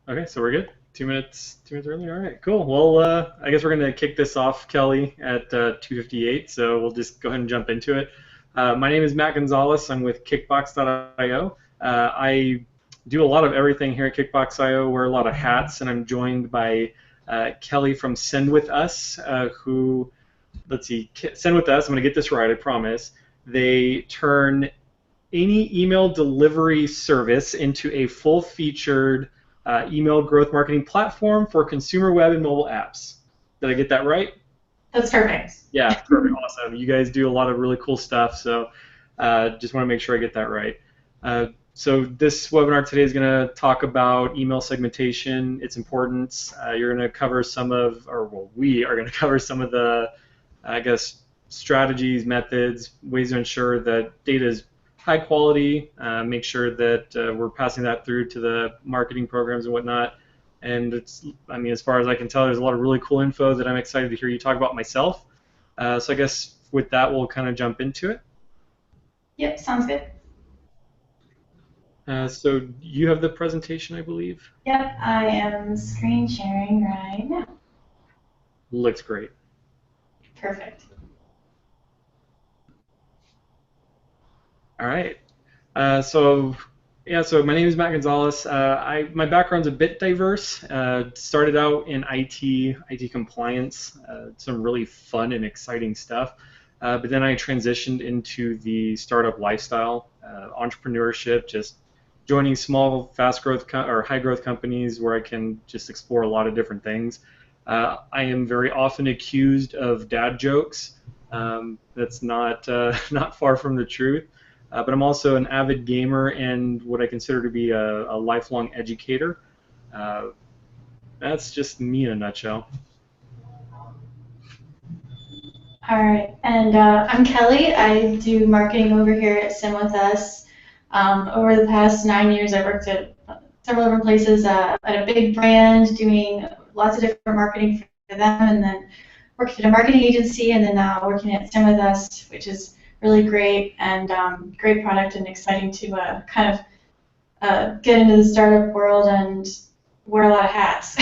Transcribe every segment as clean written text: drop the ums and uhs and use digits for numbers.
Okay, so we're good. 2 minutes early. All right, cool. Well, I guess we're gonna kick this off, Kelly, at 2:58. So we'll just go ahead and jump into it. My name is Matt Gonzalez. I'm with Kickbox.io. I do a lot of everything here at Kickbox.io. Wear a lot of hats, and I'm joined by Kelly from Sendwithus, who, let's see, Sendwithus. I'm gonna get this right. I promise. They turn any email delivery service into a full-featured email growth marketing platform for consumer web and mobile apps. Did I get that right? That's perfect. Yeah, perfect, awesome. You guys do a lot of really cool stuff, so just want to make sure I get that right. So this webinar today is going to talk about email segmentation, its importance. You're going to cover some of, or well, we are going to cover some of the, I guess, strategies, methods, ways to ensure that data is high quality, make sure that we're passing that through to the marketing programs and whatnot. And it's, I mean, as far as I can tell, there's a lot of really cool info that I'm excited to hear you talk about myself. So I guess with that, we'll kind of jump into it. Yep, sounds good. So you have the presentation, I believe? Yep, I am screen sharing right now. Looks great. Perfect. All right. So my name is Matt Gonzalez. My background's a bit diverse. Started out in IT compliance, some really fun and exciting stuff. But then I transitioned into the startup lifestyle, entrepreneurship, just joining small, fast growth or high growth companies where I can just explore a lot of different things. I am very often accused of dad jokes. That's not not far from the truth. But I'm also an avid gamer and what I consider to be a lifelong educator. Uh, that's just me in a nutshell. All right, and I'm Kelly. I do marketing over here at Sendwithus. Over the past 9 years, I've worked at several different places at a big brand, doing lots of different marketing for them, and then worked at a marketing agency, and then now working at Sendwithus, which is really great and great product and exciting to kind of get into the startup world and wear a lot of hats.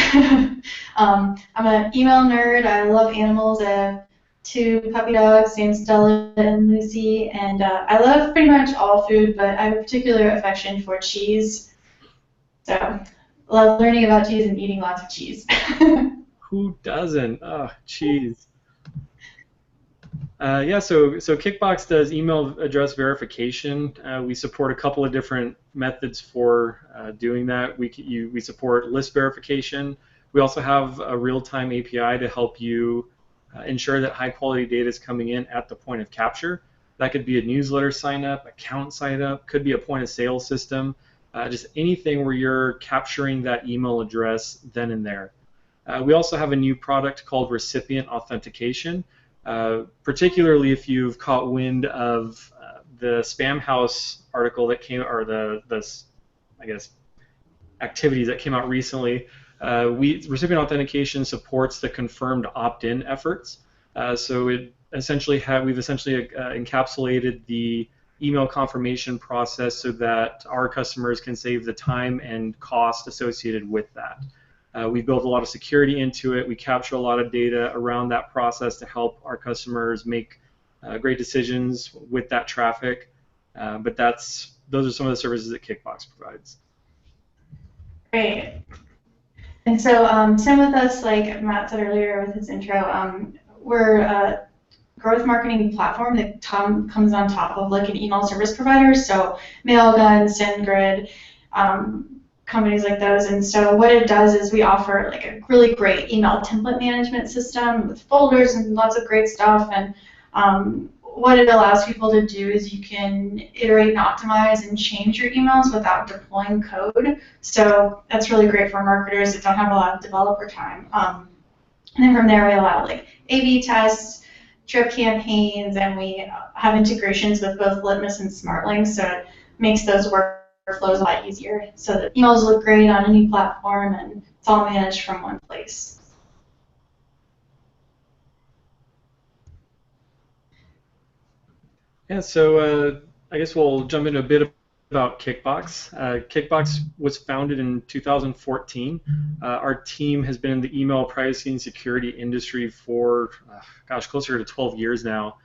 I'm an email nerd. I love animals. I have two puppy dogs named Stella and Lucy, and I love pretty much all food, but I have a particular affection for cheese. So I love learning about cheese and eating lots of cheese. Who doesn't? Oh, jeez. Yeah, so Kickbox does email address verification. We support a couple of different methods for doing that. We support list verification. We also have a real-time API to help you ensure that high-quality data is coming in at the point of capture. That could be a newsletter sign-up, account sign-up, could be a point-of-sale system, just anything where you're capturing that email address then and there. We also have a new product called recipient authentication. Particularly if you've caught wind of the Spam House article that came, or the I guess activities that came out recently. Recipient authentication supports the confirmed opt-in efforts. So we've essentially encapsulated the email confirmation process so that our customers can save the time and cost associated with that. We built a lot of security into it. We capture a lot of data around that process to help our customers make great decisions with that traffic. But those are some of the services that Kickbox provides. Great. And so, Sendwithus, like Matt said earlier with his intro, we're a growth marketing platform that comes on top of like an email service provider. So, Mailgun, SendGrid, companies like those. And so what it does is we offer like a really great email template management system with folders and lots of great stuff. And what it allows people to do is you can iterate and optimize and change your emails without deploying code. So that's really great for marketers that don't have a lot of developer time. And then from there we allow like A/B tests, drip campaigns, and we have integrations with both Litmus and SmartLinks, so it makes those workflows a lot easier. So the emails look great on any platform, and it's all managed from one place. Yeah, so I guess we'll jump into a bit about Kickbox. Kickbox was founded in 2014. Our team has been in the email privacy and security industry for, gosh, closer to 12 years now.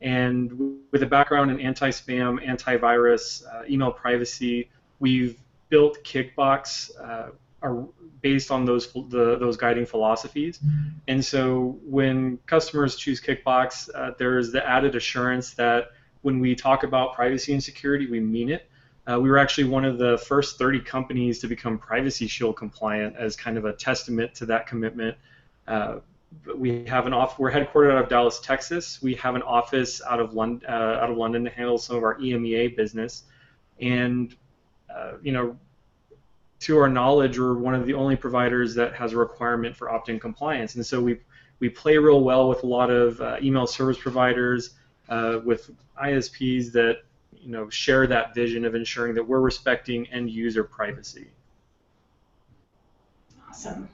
And with a background in anti-spam, antivirus, email privacy, we've built Kickbox based on those guiding philosophies. And so when customers choose Kickbox, there's the added assurance that when we talk about privacy and security, we mean it. We were actually one of the first 30 companies to become Privacy Shield compliant as kind of a testament to that commitment. We have we're headquartered out of Dallas, Texas. We have an office out of London to handle some of our EMEA business. And to our knowledge, we're one of the only providers that has a requirement for opt-in compliance. And so we play real well with a lot of email service providers, with ISPs that share that vision of ensuring that we're respecting end user privacy. Awesome.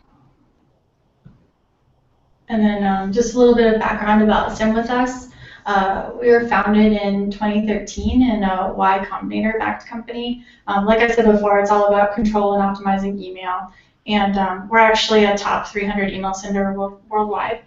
And then just a little bit of background about Sendwithus. We were founded in 2013 in a Y Combinator-backed company. Like I said before, it's all about control and optimizing email. And we're actually a top 300 email sender worldwide.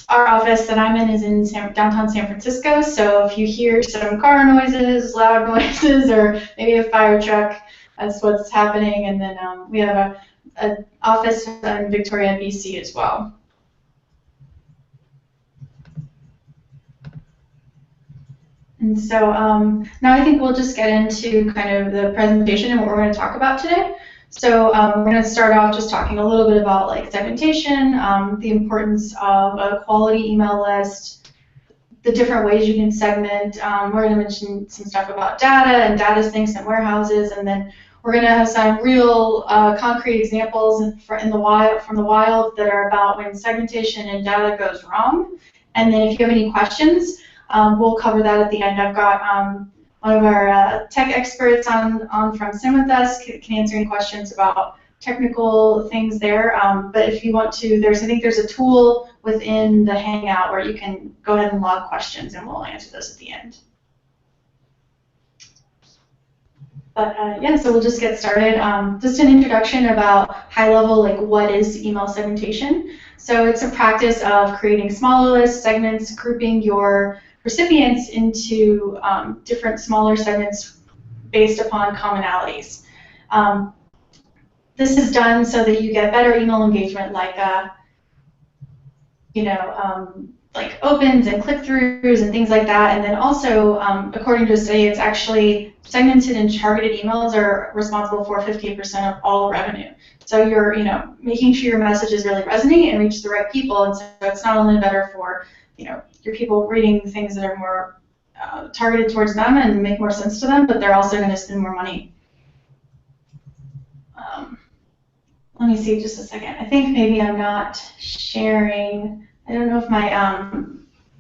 Our office that I'm in is in downtown San Francisco, so if you hear some car noises, loud noises, or maybe a fire truck, that's what's happening. And then we have an office in Victoria, BC as well. And so now I think we'll just get into kind of the presentation and what we're going to talk about today. So we're going to start off just talking a little bit about like segmentation, the importance of a quality email list, the different ways you can segment. We're going to mention some stuff about data and data sinks and warehouses, and then we're going to have some real concrete examples from the wild that are about when segmentation and data goes wrong. And then if you have any questions, we'll cover that at the end. I've got one of our tech experts on from Sendwithus can answer any questions about technical things there. But if you want to, I think there's a tool within the Hangout where you can go ahead and log questions, and we'll answer those at the end. But yeah, so we'll just get started. Just an introduction about high level, like what is email segmentation. So it's a practice of creating smaller lists, segments, grouping your recipients into different smaller segments based upon commonalities. This is done so that you get better email engagement, like like opens and click-throughs and things like that. And then also, according to a study, it's actually segmented and targeted emails are responsible for 58% of all revenue. So you're making sure your messages really resonate and reach the right people. And so it's not only better for your people reading things that are more targeted towards them and make more sense to them, but they're also going to spend more money. Let me see just a second. I think maybe I'm not sharing. I don't know if my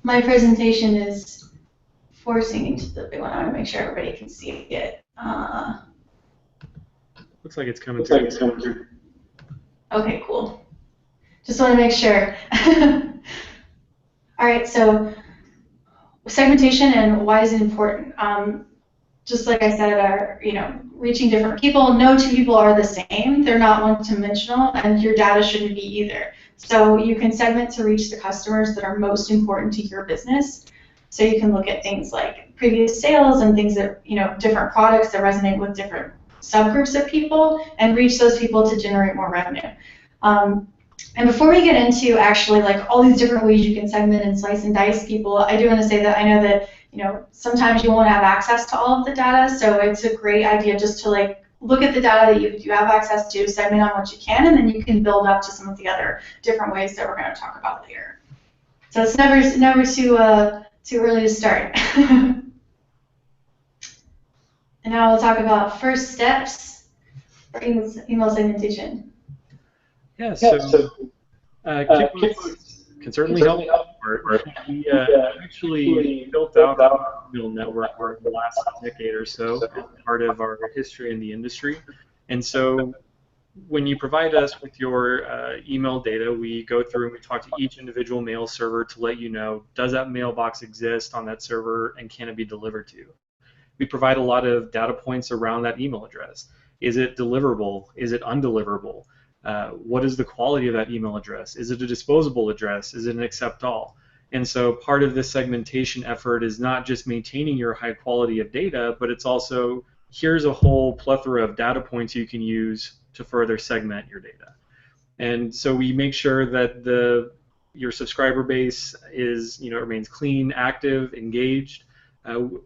my presentation is forcing me to the big one. I want to make sure everybody can see it. Looks like it's coming through. Okay, cool. Just want to make sure. All right, so segmentation and why is it important? Just like I said, reaching different people. No two people are the same. They're not one-dimensional, and your data shouldn't be either. So you can segment to reach the customers that are most important to your business. So you can look at things like previous sales and things that, different products that resonate with different subgroups of people and reach those people to generate more revenue. And before we get into actually like all these different ways you can segment and slice and dice people, I do want to say that I know that sometimes you won't have access to all of the data, so it's a great idea just to like look at the data that you have access to, segment on what you can, and then you can build up to some of the other different ways that we're going to talk about later. So it's never too early to start. And now we'll talk about first steps for email segmentation. Yeah, so Kickbox can certainly help. We actually built out our email network for the last decade or so, part of our history in the industry. And so when you provide us with your email data, we go through and we talk to each individual mail server to let you know, does that mailbox exist on that server and can it be delivered to? we provide a lot of data points around that email address. Is it deliverable? Is it undeliverable? What is the quality of that email address? Is it a disposable address? Is it an accept all? And so part of this segmentation effort is not just maintaining your high quality of data, but it's also here's a whole plethora of data points you can use to further segment your data. And so we make sure that your subscriber base is, remains clean, active, engaged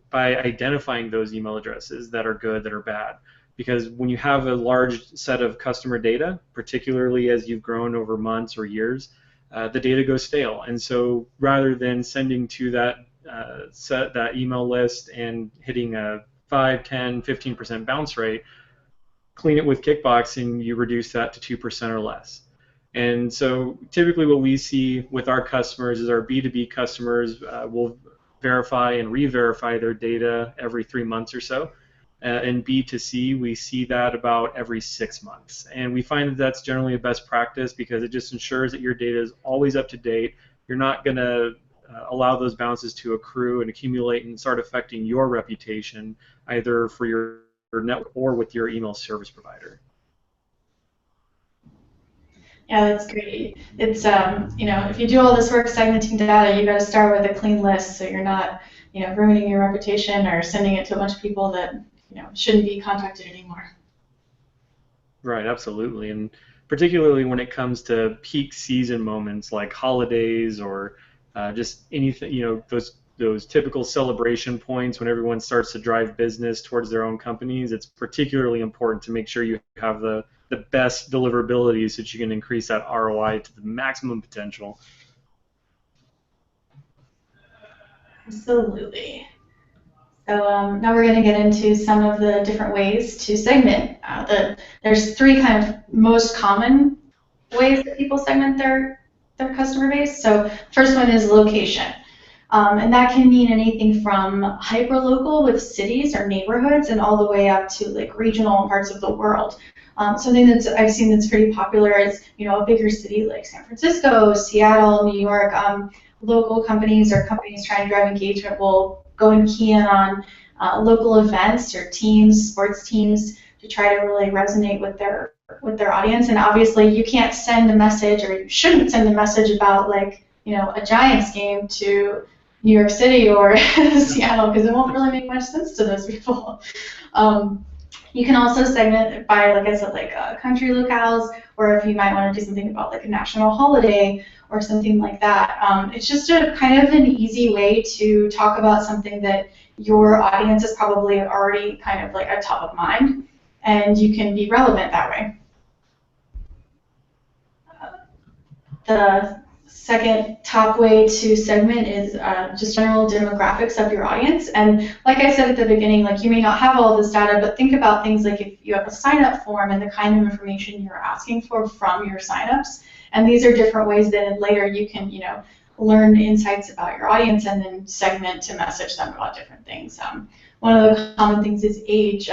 by identifying those email addresses that are good, that are bad. Because when you have a large set of customer data, particularly as you've grown over months or years, the data goes stale. And so rather than sending to that email list and hitting a 5, 10, 15% bounce rate, clean it with Kickbox and you reduce that to 2% or less. And so typically what we see with our customers is our B2B customers will verify and re-verify their data every 3 months or so. In B2C, we see that about every 6 months. And we find that that's generally a best practice because it just ensures that your data is always up to date. You're not going to allow those bounces to accrue and accumulate and start affecting your reputation, either for your network or with your email service provider. Yeah, that's great. It's if you do all this work segmenting data, you got to start with a clean list, so you're not, ruining your reputation or sending it to a bunch of people that shouldn't be contacted anymore. Right, absolutely, and particularly when it comes to peak season moments like holidays or just anything, those typical celebration points when everyone starts to drive business towards their own companies. It's particularly important to make sure you have the best deliverability so that you can increase that ROI to the maximum potential. Absolutely. So now we're going to get into some of the different ways to segment. There's 3 kind of most common ways that people segment their customer base. So first one is location. And that can mean anything from hyperlocal with cities or neighborhoods and all the way up to like regional parts of the world. Something that I've seen that's pretty popular is, a bigger city like San Francisco, Seattle, New York. Local companies or companies trying to drive engagement will go and key in on local events or teams, sports teams, to try to really resonate with their audience. And obviously, you can't send a message, or you shouldn't send a message about like a Giants game to New York City or Seattle, because it won't really make much sense to those people. You can also segment it by, like I said, like country locales, or if you might want to do something about like a national holiday or something like that. It's just a kind of an easy way to talk about something that your audience is probably already kind of like at top of mind, and you can be relevant that way. The second top way to segment is just general demographics of your audience. And like I said at the beginning, like you may not have all this data, but think about things like if you have a sign-up form and the kind of information you're asking for from your sign-ups. And these are different ways that later you can, learn insights about your audience and then segment to message them about different things. One of the common things is age.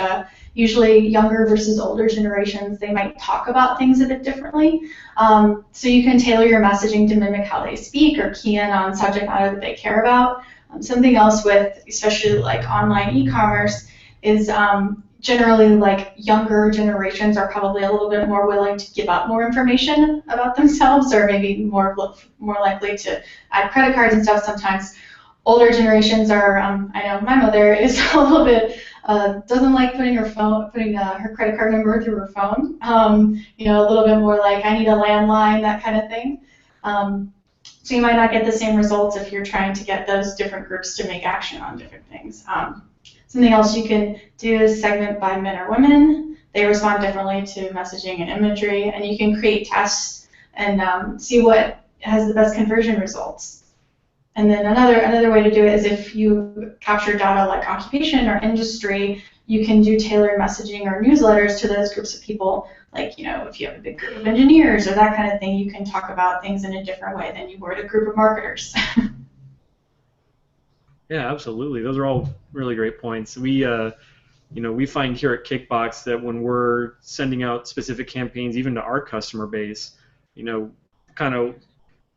Usually younger versus older generations, they might talk about things a bit differently. So you can tailor your messaging to mimic how they speak or key in on subject matter that they care about. Something else with, especially like online e-commerce, is generally like younger generations are probably a little bit more willing to give up more information about themselves, or maybe more likely to add credit cards and stuff sometimes. Older generations are, I know my mother is a little bit, doesn't like putting her credit card number through her phone. A little bit more like, I need a landline, that kind of thing. So you might not get the same results if you're trying to get those different groups to make action on different things. Something else you can do is segment by men or women. They respond differently to messaging and imagery, and you can create tests and see what has the best conversion results. And then another way to do it is if you capture data like occupation or industry, you can do tailored messaging or newsletters to those groups of people. Like, if you have a big group of engineers or that kind of thing, you can talk about things in a different way than you would a group of marketers. Yeah, absolutely. Those are all really great points. We, we find here at Kickbox that when we're sending out specific campaigns, even to our customer base, kind of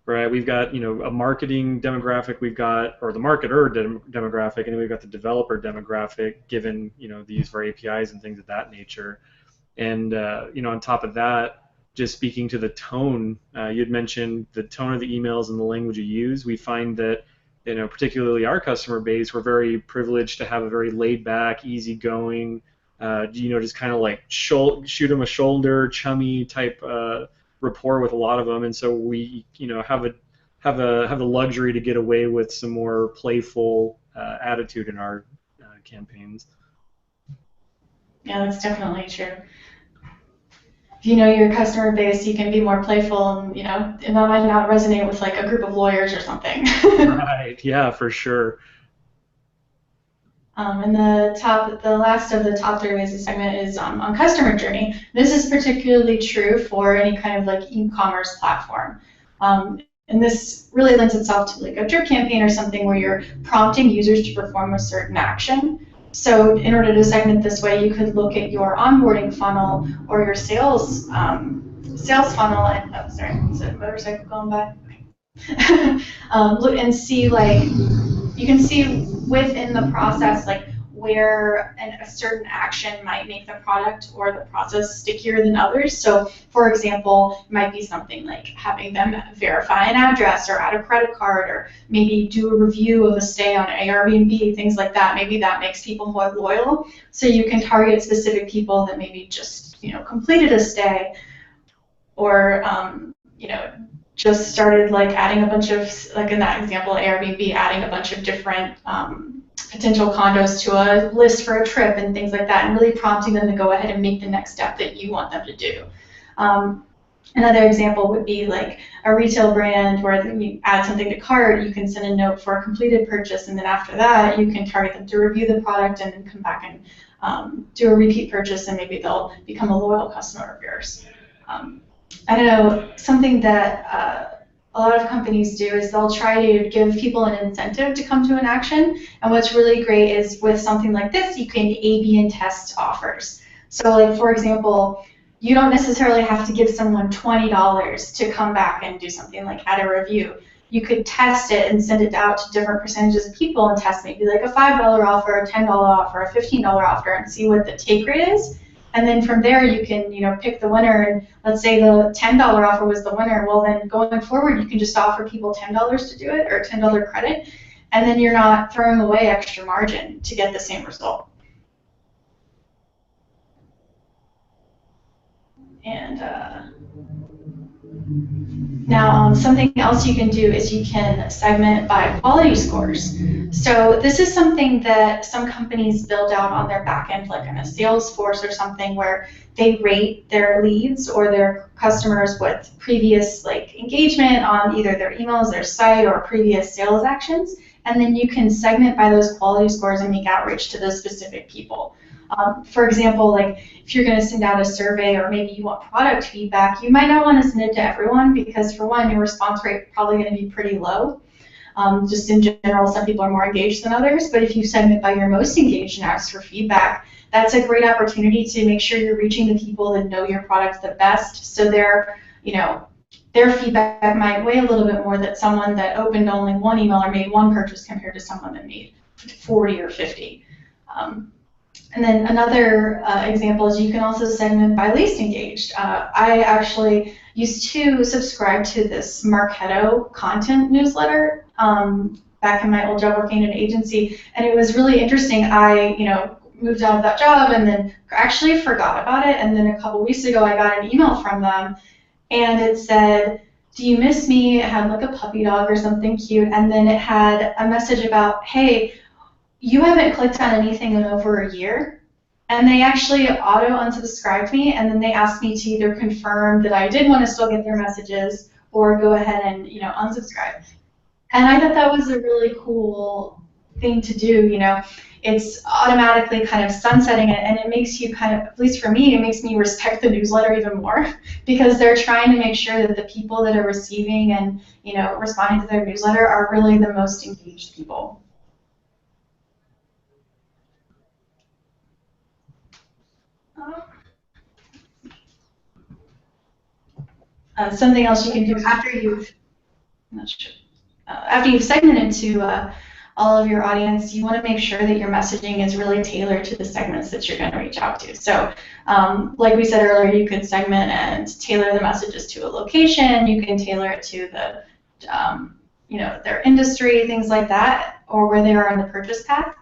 right? We've got, a marketing demographic, we've got, or the marketer demographic, and then we've got the developer demographic, given, the use of our APIs and things of that nature. And on top of that, just speaking to the tone, you'd mentioned the tone of the emails and the language you use. We find that, particularly our customer base, we're very privileged to have a very laid back, easygoing, just kind of like shoot them a shoulder, chummy type rapport with a lot of them, and so we, have the luxury to get away with some more playful attitude in our campaigns. Yeah, that's definitely true. If you know your customer base, you can be more playful, and and that might not resonate with like a group of lawyers or something. Right. Yeah, for sure. And the last of the top 3 ways to segment is on customer journey. This is particularly true for any kind of like e-commerce platform. And this really lends itself to like a drip campaign or something where you're prompting users to perform a certain action. So in order to segment this way, you could look at your onboarding funnel or your sales funnel. And oh, sorry, is it a motorcycle going by? Look and see, like, you can see within the process like where a certain action might make the product or the process stickier than others. So for example, it might be something like having them verify an address or add a credit card, or maybe do a review of a stay on Airbnb, things like that. Maybe that makes people more loyal. So you can target specific people that maybe just completed a stay, or just started like adding a bunch of, like in that example, Airbnb, adding a bunch of different potential condos to a list for a trip and things like that, and really prompting them to go ahead and make the next step that you want them to do. Another example would be like a retail brand where you add something to cart, you can send a note for a completed purchase, and then after that you can target them to review the product and then come back and do a repeat purchase, and maybe they'll become a loyal customer of yours. I don't know, something that a lot of companies do is they'll try to give people an incentive to come to an action. And what's really great is with something like this, you can A/B and test offers. So like, for example, you don't necessarily have to give someone $20 to come back and do something like add a review. You could test it and send it out to different percentages of people and test maybe like a $5 offer, a $10 offer, a $15 offer, and see what the take rate is. And then from there, you can pick the winner. And let's say the $10 offer was the winner. Well, then going forward, you can just offer people $10 to do it, or a $10 credit, and then you're not throwing away extra margin to get the same result. And now something else you can do is you can segment by quality scores. So this is something that some companies build out on their back end, like in a Salesforce or something, where they rate their leads or their customers with previous like engagement on either their emails, their site, or previous sales actions. And then you can segment by those quality scores and make outreach to those specific people. For example, like if you're going to send out a survey, or maybe you want product feedback, you might not want to send it to everyone, because for one, your response rate is probably going to be pretty low. Just in general, some people are more engaged than others, but if you segment by your most engaged and ask for feedback, that's a great opportunity to make sure you're reaching the people that know your product the best. So their feedback might weigh a little bit more than someone that opened only one email or made one purchase compared to someone that made 40 or 50. And then another example is you can also segment by least engaged. I actually used to subscribe to this Marketo content newsletter back in my old job working in an agency, and it was really interesting. I moved out of that job and then actually forgot about it, and then a couple weeks ago I got an email from them, and it said, "Do you miss me?" It had like a puppy dog or something cute, and then it had a message about, "Hey, you haven't clicked on anything in over a year." And they actually auto-unsubscribed me, and then they asked me to either confirm that I did want to still get their messages or go ahead and unsubscribe. And I thought that was a really cool thing to do. It's automatically kind of sunsetting it, and it makes you kind of, at least for me, it makes me respect the newsletter even more, because they're trying to make sure that the people that are receiving and responding to their newsletter are really the most engaged people. Something else you can do after you've after you've segmented to all of your audience, you want to make sure that your messaging is really tailored to the segments that you're going to reach out to. So like we said earlier, you could segment and tailor the messages to a location. You can tailor it to the, their industry, things like that, or where they are on the purchase path.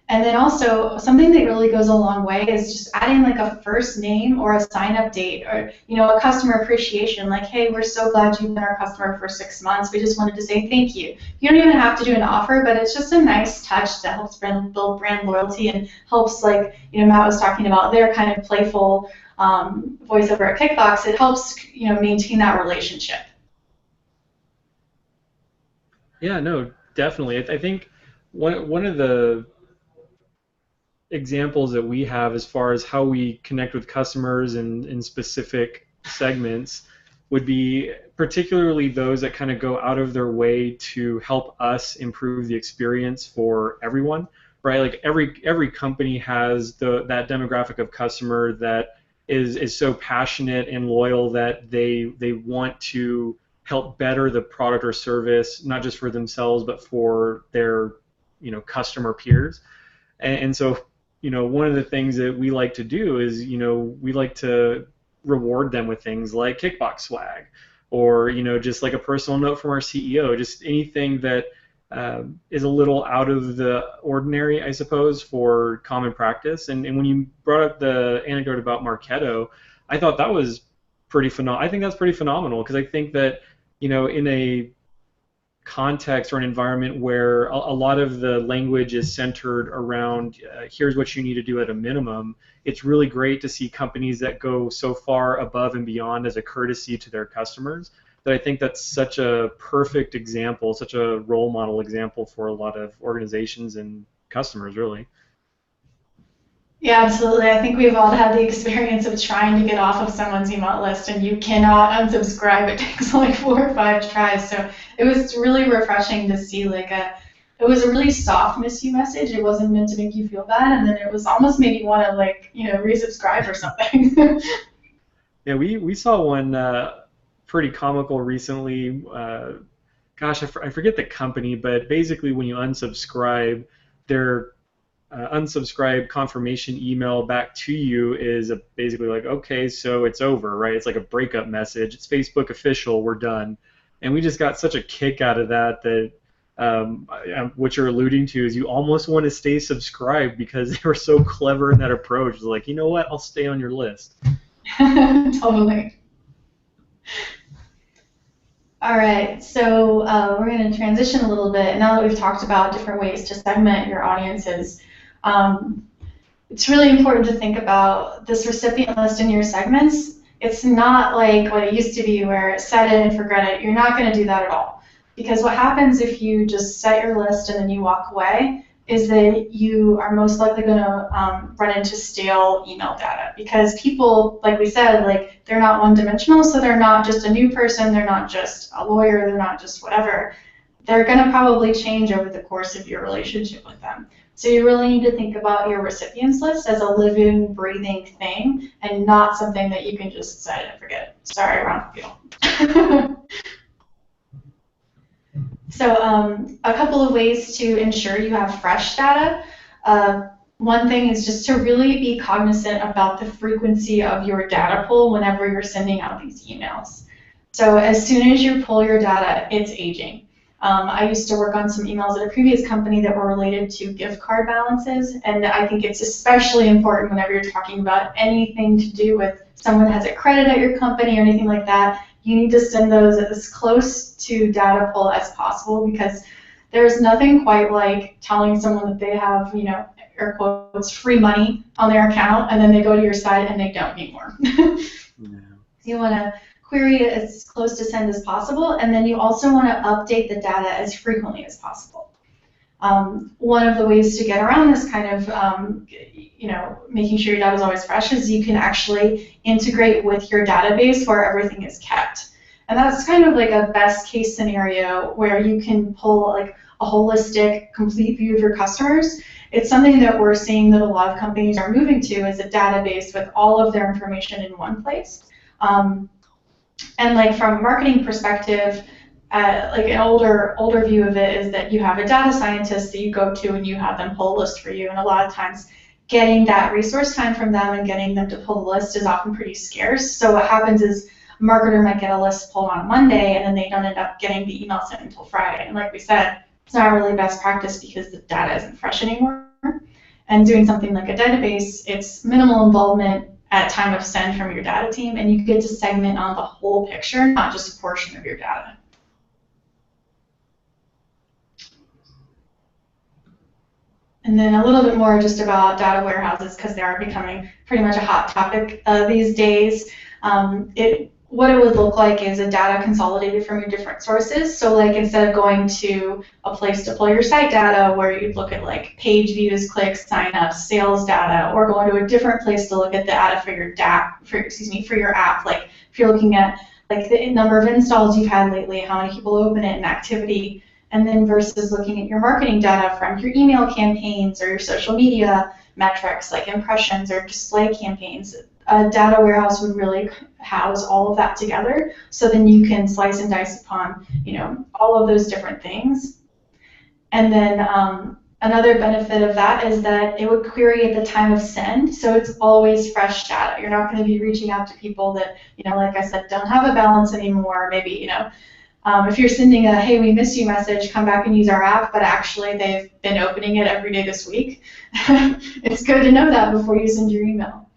And then also, something that really goes a long way is just adding like a first name or a sign-up date, or a customer appreciation, like, hey, we're so glad you've been our customer for 6 months. We just wanted to say thank you. You don't even have to do an offer, but it's just a nice touch that helps build brand loyalty and helps, like, Matt was talking about their kind of playful voiceover at Kickbox. It helps, maintain that relationship. Yeah, no, definitely. I think one of the examples that we have as far as how we connect with customers in specific segments would be particularly those that kind of go out of their way to help us improve the experience for everyone, right? Like every company has that demographic of customer that is so passionate and loyal that they want to help better the product or service, not just for themselves but for their customer peers. And so one of the things that we like to do is, we like to reward them with things like Kickbox swag, or, just like a personal note from our CEO, just anything that is a little out of the ordinary, I suppose, for common practice. And when you brought up the anecdote about Marketo, I thought that was pretty phenomenal. I think that's pretty phenomenal, because I think that, in a context or an environment where a lot of the language is centered around here's what you need to do at a minimum, it's really great to see companies that go so far above and beyond as a courtesy to their customers, that I think that's such a perfect example, such a role model example for a lot of organizations and customers, really. Yeah, absolutely. I think we've all had the experience of trying to get off of someone's email list, and you cannot unsubscribe. It takes like 4 or 5 tries. So it was really refreshing to see it was a really soft miss you message. It wasn't meant to make you feel bad, and then it was almost made you want to resubscribe or something. Yeah, we saw one pretty comical recently. Gosh, I forget the company, but basically when you unsubscribe, their unsubscribe confirmation email back to you is basically like, okay, so it's over, right? It's like a breakup message. It's Facebook official, we're done. And we just got such a kick out of that what you're alluding to is you almost want to stay subscribed, because they were so clever in that approach. They're like, you know what, I'll stay on your list. Totally. All right, so we're going to transition a little bit. Now that we've talked about different ways to segment your audiences, it's really important to think about this recipient list in your segments. It's not like what it used to be where set it and forget it. You're not going to do that at all. Because what happens if you just set your list and then you walk away is that you are most likely going to run into stale email data. Because people, like we said, they're not one-dimensional, so they're not just a new person, they're not just a lawyer, they're not just whatever. They're going to probably change over the course of your relationship with them. So you really need to think about your recipients list as a living, breathing thing, and not something that you can just set and forget. Sorry, wrong field. So a couple of ways to ensure you have fresh data. One thing is just to really be cognizant about the frequency of your data pull whenever you're sending out these emails. So as soon as you pull your data, it's aging. I used to work on some emails at a previous company that were related to gift card balances, and I think it's especially important whenever you're talking about anything to do with someone that has a credit at your company or anything like that. You need to send those as close to data pull as possible, because there's nothing quite like telling someone that they have, air quotes, free money on their account, and then they go to your site and they don't anymore. Yeah. You want to query it as close to send as possible, and then you also want to update the data as frequently as possible. One of the ways to get around this kind of, making sure your data is always fresh is you can actually integrate with your database where everything is kept. And that's kind of like a best case scenario where you can pull like a holistic, complete view of your customers. It's something that we're seeing that a lot of companies are moving to, is a database with all of their information in one place. And like from a marketing perspective, like an older view of it is that you have a data scientist that you go to and you have them pull a list for you, and a lot of times getting that resource time from them and getting them to pull the list is often pretty scarce. So what happens is a marketer might get a list pulled on Monday and then they don't end up getting the email sent until Friday. And like we said, it's not really best practice because the data isn't fresh anymore. And doing something like a database, it's minimal involvement at time of send from your data team, and you get to segment on the whole picture, not just a portion of your data. And then a little bit more just about data warehouses, because they are becoming pretty much a hot topic these days. What it would look like is a data consolidated from your different sources. So like instead of going to a place to pull your site data where you'd look at like page views, clicks, signups, sales data, or going to a different place to look at the data for your for your app. Like if you're looking at like the number of installs you've had lately, how many people open it, and activity, and then versus looking at your marketing data from your email campaigns or your social media metrics like impressions or display campaigns. A data warehouse would really house all of that together, so then you can slice and dice upon, all of those different things. And then another benefit of that is that it would query at the time of send, so it's always fresh data. You're not going to be reaching out to people that, like I said, don't have a balance anymore. Maybe, if you're sending a "Hey, we miss you" message, come back and use our app, but actually they've been opening it every day this week. It's good to know that before you send your email.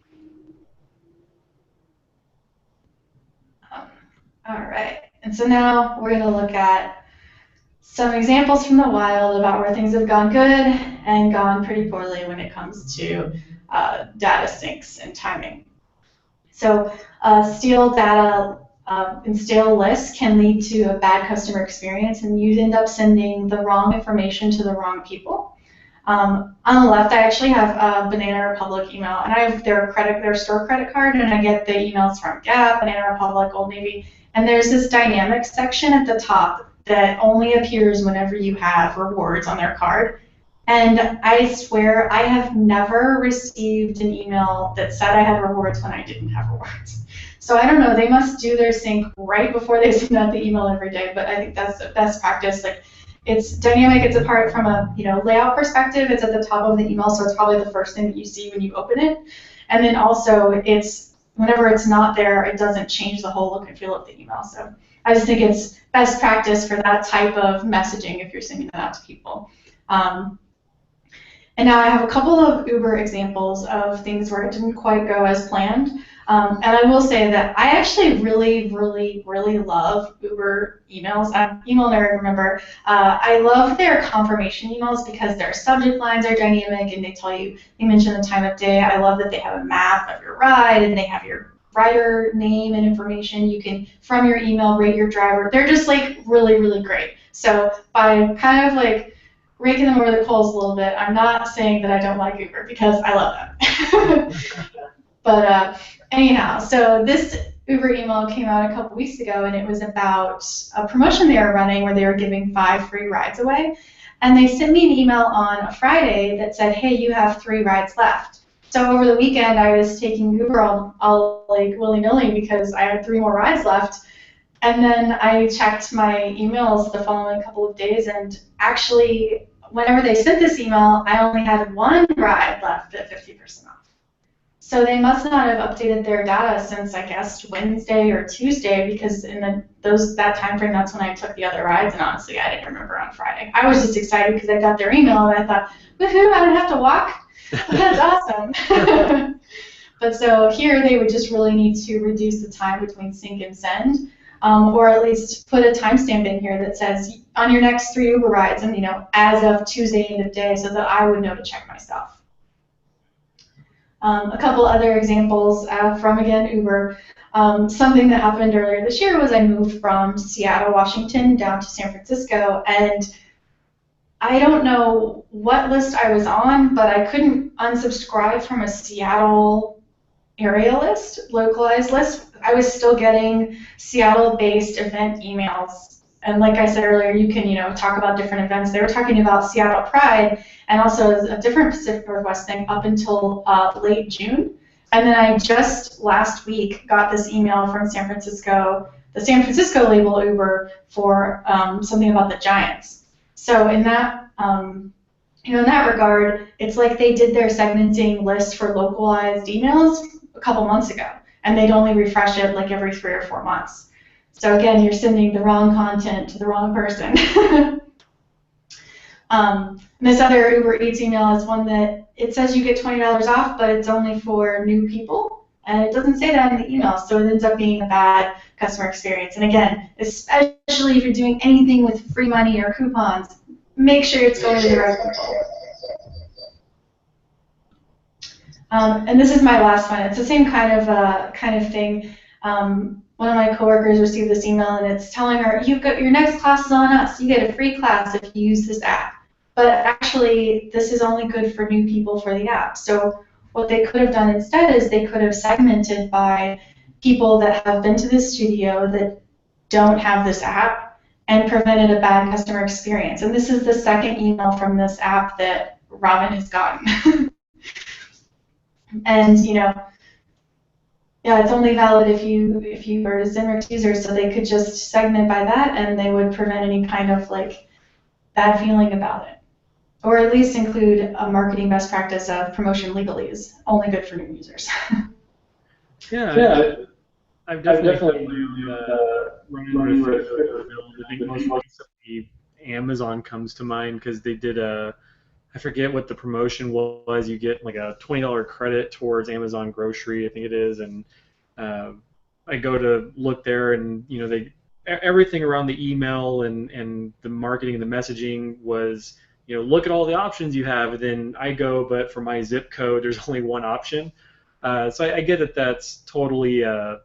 All right, and so now we're going to look at some examples from the wild about where things have gone good and gone pretty poorly when it comes to data syncs and timing. So stale data and stale lists can lead to a bad customer experience, and you end up sending the wrong information to the wrong people. On the left, I actually have a Banana Republic email, and I have their store credit card, and I get the emails from Gap, Banana Republic, Old Navy. And there's this dynamic section at the top that only appears whenever you have rewards on their card. And I swear I have never received an email that said I had rewards when I didn't have rewards. So I don't know, they must do their sync right before they send out the email every day, but I think that's the best practice. Like, it's dynamic, it's apart from a layout perspective, it's at the top of the email, so it's probably the first thing that you see when you open it. And then also whenever it's not there, it doesn't change the whole look and feel of the email. So I just think it's best practice for that type of messaging if you're sending that out to people. And now I have a couple of Uber examples of things where it didn't quite go as planned. And I will say that I actually really, really, really love Uber emails. I'm an email nerd, remember. I love their confirmation emails because their subject lines are dynamic and they mention the time of day. I love that they have a map of your ride and they have your rider name and information. You can, from your email, rate your driver. They're just like really, really great. So by kind of like raking them over the coals a little bit, I'm not saying that I don't like Uber because I love them. But anyhow, so this Uber email came out a couple weeks ago, and it was about a promotion they were running where they were giving 5 free rides away. And they sent me an email on a Friday that said, "Hey, you have 3 rides left." So over the weekend, I was taking Uber all like willy-nilly because I had 3 more rides left. And then I checked my emails the following couple of days, and actually, whenever they sent this email, I only had 1 ride left at 50% off. So they must not have updated their data since, I guess, Wednesday or Tuesday, because in that time frame, that's when I took the other rides, and honestly, I didn't remember on Friday. I was just excited because I got their email, and I thought, woohoo, I don't have to walk. That's awesome. But so here, they would just really need to reduce the time between sync and send, or at least put a timestamp in here that says, on your next 3 Uber rides, and as of Tuesday end of day, so that I would know to check myself. A couple other examples from, again, Uber. Something that happened earlier this year was I moved from Seattle, Washington, down to San Francisco, and I don't know what list I was on, but I couldn't unsubscribe from a Seattle area list, localized list. I was still getting Seattle-based event emails. And like I said earlier, you can, talk about different events. They were talking about Seattle Pride and also a different Pacific Northwest thing up until late June. And then I just last week got this email from San Francisco the San Francisco label Uber for something about the Giants. So in that in that regard, it's like they did their segmenting list for localized emails a couple months ago, and they'd only refresh it like every 3 or 4 months. So again, you're sending the wrong content to the wrong person. This other Uber Eats email is one that it says you get $20 off, but it's only for new people, and it doesn't say that in the email, so it ends up being a bad customer experience. And again, especially if you're doing anything with free money or coupons, make sure it's going to the right people. And this is my last one. It's the same kind of thing. One of my coworkers received this email, and it's telling her, "You've got your next class is on us. You get a free class if you use this app." But actually, this is only good for new people for the app. So what they could have done instead is they could have segmented by people that have been to the studio that don't have this app and prevented a bad customer experience. And this is the second email from this app that Robin has gotten. And yeah, it's only valid if you are a Zenrix user, so they could just segment by that, and they would prevent any kind of like bad feeling about it, or at least include a marketing best practice of promotion legalese, only good for new users. Yeah, I've definitely run into a build. I think most recently Amazon comes to mind because they did I forget what the promotion was. You get like a $20 credit towards Amazon grocery, I think it is, and I go to look there, and everything around the email and the marketing and the messaging was, look at all the options you have. And then I go, but for my zip code, there's only one option. So I get that that's totally a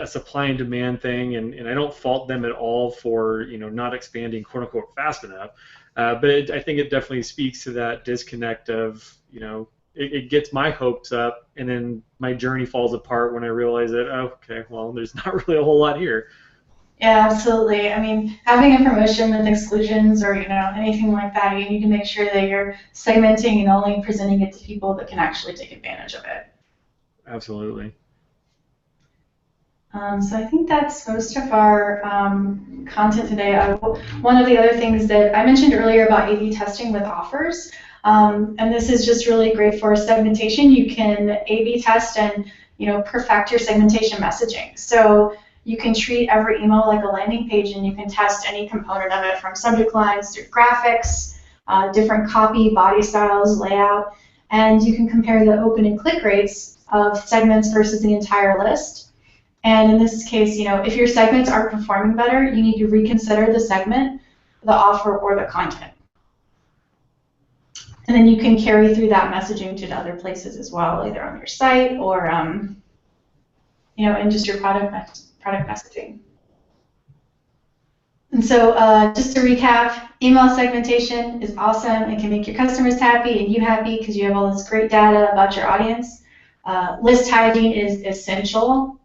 supply and demand thing, and I don't fault them at all for not expanding quote unquote fast enough. But I think it definitely speaks to that disconnect of it gets my hopes up, and then my journey falls apart when I realize that, oh, okay, well, there's not really a whole lot here. Yeah, absolutely. I mean, having a promotion with exclusions or anything like that, you need to make sure that you're segmenting and only presenting it to people that can actually take advantage of it. Absolutely. So I think that's most of our content today. One of the other things that I mentioned earlier about A/B testing with offers, and this is just really great for segmentation. You can A/B test and perfect your segmentation messaging. So you can treat every email like a landing page, and you can test any component of it, from subject lines through graphics, different copy, body styles, layout, and you can compare the open and click rates of segments versus the entire list. And in this case, if your segments aren't performing better, you need to reconsider the segment, the offer, or the content. And then you can carry through that messaging to other places as well, either on your site or in just your product messaging. And so just to recap, email segmentation is awesome. It can make your customers happy and you happy because you have all this great data about your audience. List tagging is essential.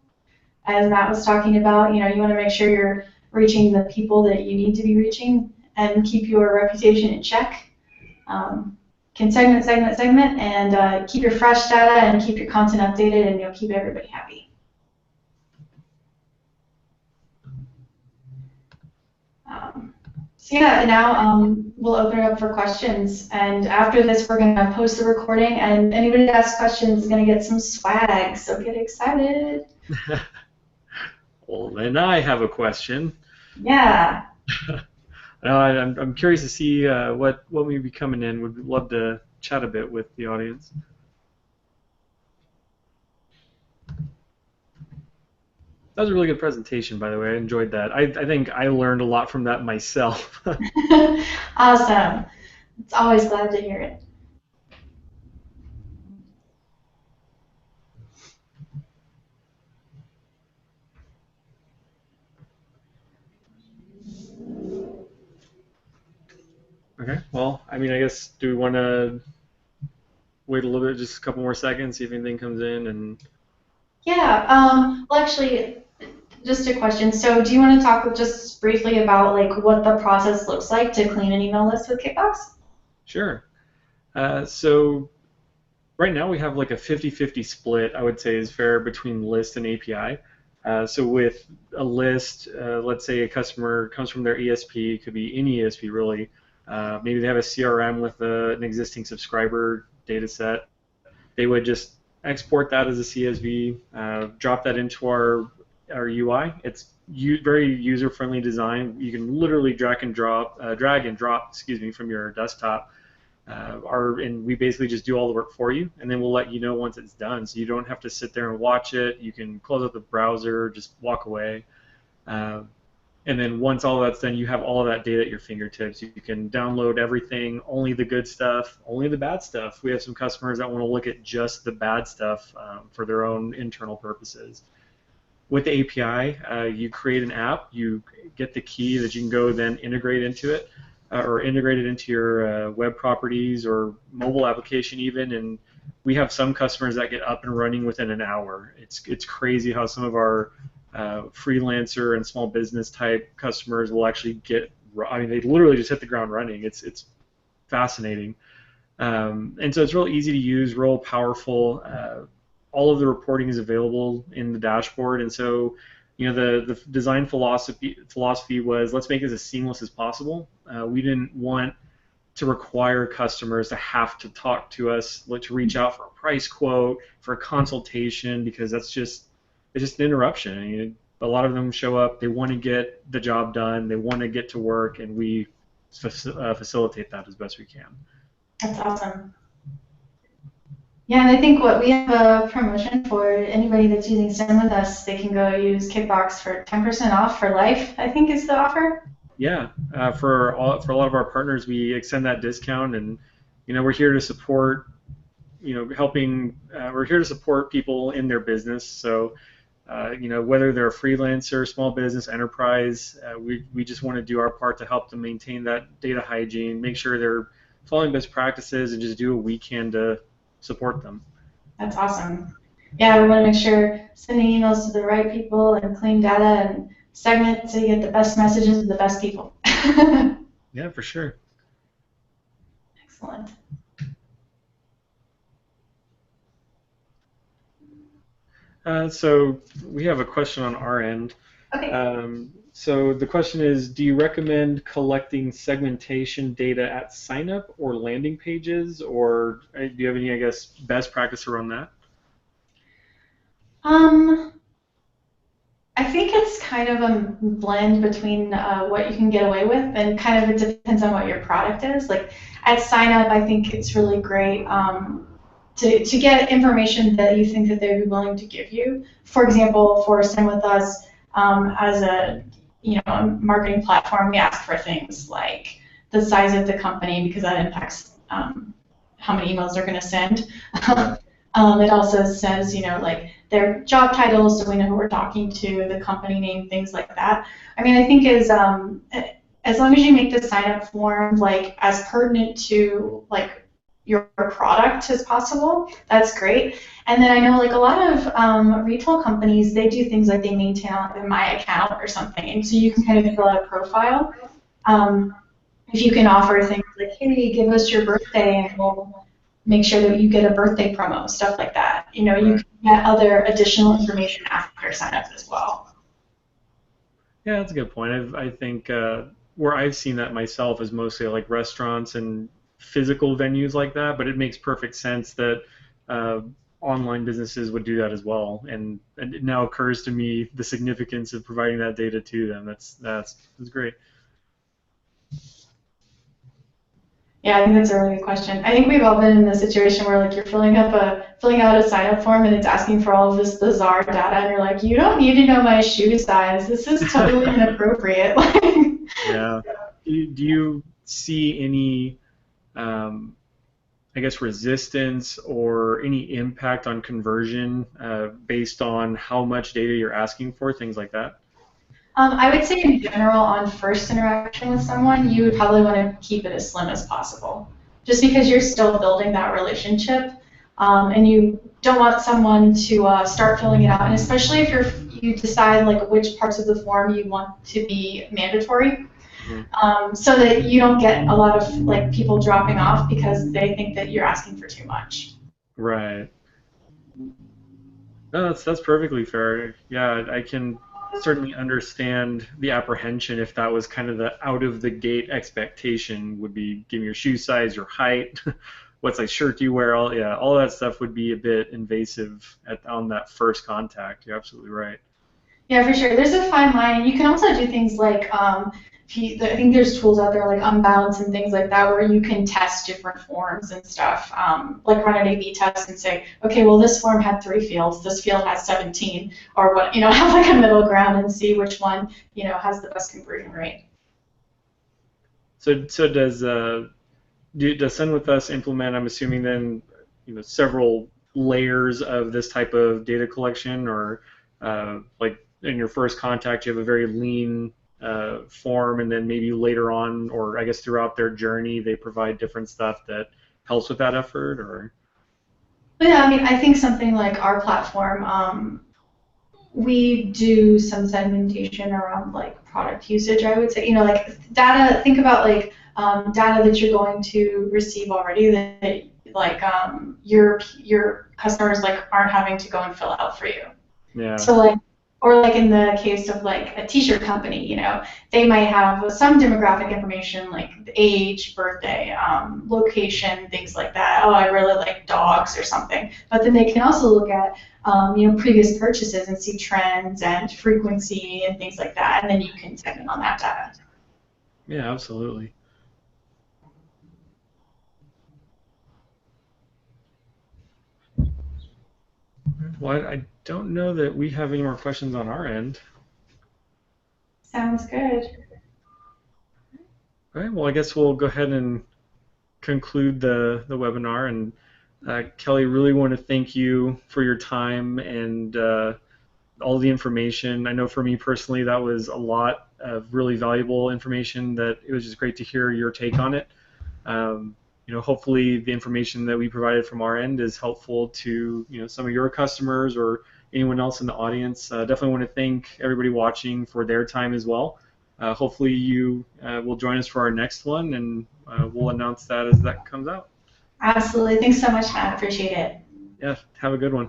As Matt was talking about, you want to make sure you're reaching the people that you need to be reaching and keep your reputation in check. Can segment, and keep your fresh data and keep your content updated, and you'll keep everybody happy. So yeah, now we'll open it up for questions. And after this, we're going to post the recording, and anybody that asks questions is going to get some swag, so get excited. Well, then I have a question. Yeah. I'm curious to see what may be coming in. Would love to chat a bit with the audience. That was a really good presentation, by the way. I enjoyed that. I think I learned a lot from that myself. Awesome. It's always glad to hear it. Okay, well, I guess, do we want to wait a little bit, just a couple more seconds, see if anything comes in? And yeah, well, actually, just a question. So do you want to talk just briefly about what the process looks like to clean an email list with Kickbox? Sure. So right now we have like a 50-50 split, I would say is fair, between list and API. So with a list, let's say a customer comes from their ESP, it could be any ESP really. Maybe they have a CRM with an existing subscriber data set. They would just export that as a CSV, drop that into our UI. It's very user-friendly design. You can literally drag and drop, excuse me, from your desktop. And we basically just do all the work for you, and then we'll let you know once it's done. So you don't have to sit there and watch it. You can close out the browser, just walk away. And then once all that's done, you have all of that data at your fingertips. You can download everything, only the good stuff, only the bad stuff. We have some customers that want to look at just the bad stuff for their own internal purposes. With the API, you create an app, you get the key that you can go then integrate into it, or integrate it into your web properties or mobile application even, and we have some customers that get up and running within an hour. It's crazy how some of our freelancer and small business type customers will actually get, I mean, they literally just hit the ground running. It's fascinating. And so it's real easy to use, real powerful. All of the reporting is available in the dashboard, and so the design philosophy was, let's make it as seamless as possible. We didn't want to require customers to have to talk to us, to reach out for a price quote, for a consultation, because it's just an interruption. I mean, a lot of them show up, they want to get the job done, they want to get to work, and we facilitate that as best we can. That's awesome. Yeah, and I think we have a promotion for anybody that's using Sendwithus. They can go use Kickbox for 10% off for life, I think is the offer. Yeah, for a lot of our partners, we extend that discount, and we're here to support, we're here to support people in their business. So, whether they're a freelancer, small business, enterprise, we just want to do our part to help them maintain that data hygiene, make sure they're following best practices, and just do what we can to support them. That's awesome. Yeah, we want to make sure sending emails to the right people and clean data and segment so you get the best messages to the best people. Yeah, for sure. Excellent. So we have a question on our end. Okay. So the question is, do you recommend collecting segmentation data at sign-up or landing pages, or do you have any, I guess, best practice around that? I think it's kind of a blend between what you can get away with, and kind of it depends on what your product is. Like at sign-up, I think it's really great to get information that you think that they'd be willing to give you. For example, for Sendwithus, as a marketing platform, we ask for things like the size of the company, because that impacts how many emails they're going to send. It also says, like their job titles, so we know who we're talking to, the company name, things like that. I mean, I think as long as you make the sign-up form like as pertinent to like your product as possible, that's great. And then I know like a lot of retail companies, they do things like they maintain like my account or something, and so you can kind of fill out a profile. If you can offer things like, hey, give us your birthday and we'll make sure that you get a birthday promo, stuff like that. You can get other additional information after sign-up as well. Yeah, that's a good point. I think where I've seen that myself is mostly like restaurants and physical venues like that, but it makes perfect sense that online businesses would do that as well. And it now occurs to me the significance of providing that data to them. That's great. Yeah, I think that's a really good question. I think we've all been in the situation where like you're filling out a sign-up form and it's asking for all of this bizarre data, and you're like, you don't need to know my shoe size. This is totally inappropriate. Yeah. Do you see any, I guess, resistance or any impact on conversion based on how much data you're asking for, things like that? I would say in general, on first interaction with someone, you would probably want to keep it as slim as possible, just because you're still building that relationship, and you don't want someone to start filling it out, and especially if you decide like which parts of the form you want to be mandatory, so that you don't get a lot of like people dropping off because they think that you're asking for too much. Right. No, that's perfectly fair. Yeah, I can certainly understand the apprehension if that was kind of the out of the gate expectation would be give me your shoe size, your height, what size shirt do you wear, all yeah, all that stuff would be a bit invasive on that first contact. You're absolutely right. Yeah, for sure. There's a fine line. You can also do things like, if you, I think there's tools out there like Unbalance and things like that where you can test different forms and stuff. Like run an A/B test and say, okay, well this form had 3 fields, this field has 17, or what, have like a middle ground and see which one, has the best conversion rate. So does Send with Us implement? I'm assuming then, several layers of this type of data collection, or like in your first contact, you have a very lean form, and then maybe later on, or I guess throughout their journey, they provide different stuff that helps with that effort, or But yeah, I mean, I think something like our platform, we do some segmentation around like product usage, I would say. Like data, think about like data that you're going to receive already that like your customers like aren't having to go and fill out for you. yeah, So like, or like in the case of like a t-shirt company, they might have some demographic information like age, birthday, location, things like that. Oh, I really like dogs or something. But then they can also look at, previous purchases and see trends and frequency and things like that. And then you can segment on that data. yeah, absolutely. Well, I don't know that we have any more questions on our end. Sounds good. All right, well, I guess we'll go ahead and conclude the webinar. And Kelly, really want to thank you for your time and all the information. I know for me personally, that was a lot of really valuable information that it was just great to hear your take on it. Hopefully the information that we provided from our end is helpful to, some of your customers or anyone else in the audience. Definitely want to thank everybody watching for their time as well. Hopefully you will join us for our next one, and we'll announce that as that comes out. Absolutely. Thanks so much, Matt. Appreciate it. Yeah, have a good one.